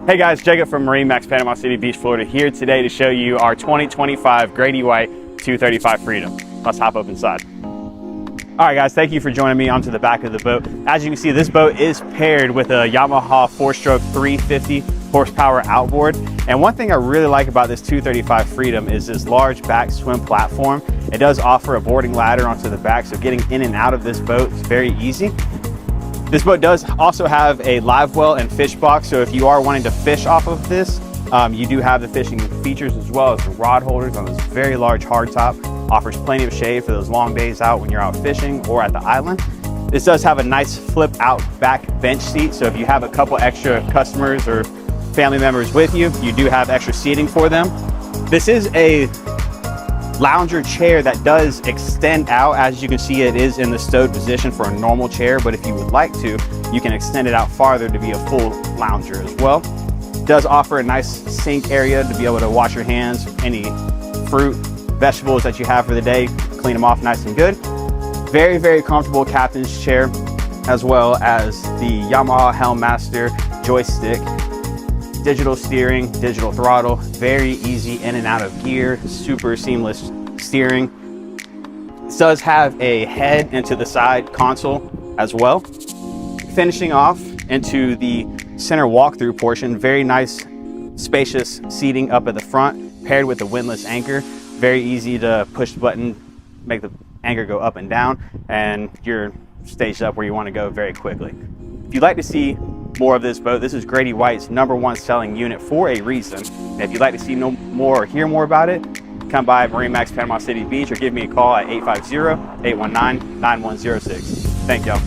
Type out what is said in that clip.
Hey guys, Jacob from MarineMax, Panama City Beach, Florida, here today to show you our 2025 Grady White 235 Freedom. Let's hop up inside. All right guys, thank you for joining me onto the back of the boat. As you can see, this boat is paired with a Yamaha 4-stroke 350 horsepower outboard. And one thing I really like about this 235 Freedom is this large back swim platform. It does offer a boarding ladder onto the back, so getting in and out of this boat is very easy. This boat does also have a live well and fish box, so if you are wanting to fish off of this, you do have the fishing features as well as the rod holders on this very large hardtop. Offers plenty of shade for those long days out when you're out fishing or at the island. This does have a nice flip out back bench seat, so if you have a couple extra customers or family members with you, you do have extra seating for them. This is a lounger chair that does extend out. As you can see, it is in the stowed position for a normal chair, but if you would like to, you can extend it out farther to be a full lounger as well. It does offer a nice sink area to be able to wash your hands, any fruit, vegetables that you have for the day, clean them off nice and good. Very, very comfortable captain's chair, as well as the Yamaha Helmmaster joystick, digital steering, digital throttle, very easy in and out of gear, super seamless steering. It does have a head into the side console as well. Finishing off into the center walkthrough portion, very nice spacious seating up at the front, paired with the windlass anchor. Very easy to push the button, make the anchor go up and down, and you're staged up where you want to go very quickly. If you'd like to see more of this boat, this is Grady White's #1 selling unit for a reason. And if you'd like to see more or hear more about it, come by MarineMax Panama City Beach or give me a call at 850-819-9106. Thank y'all.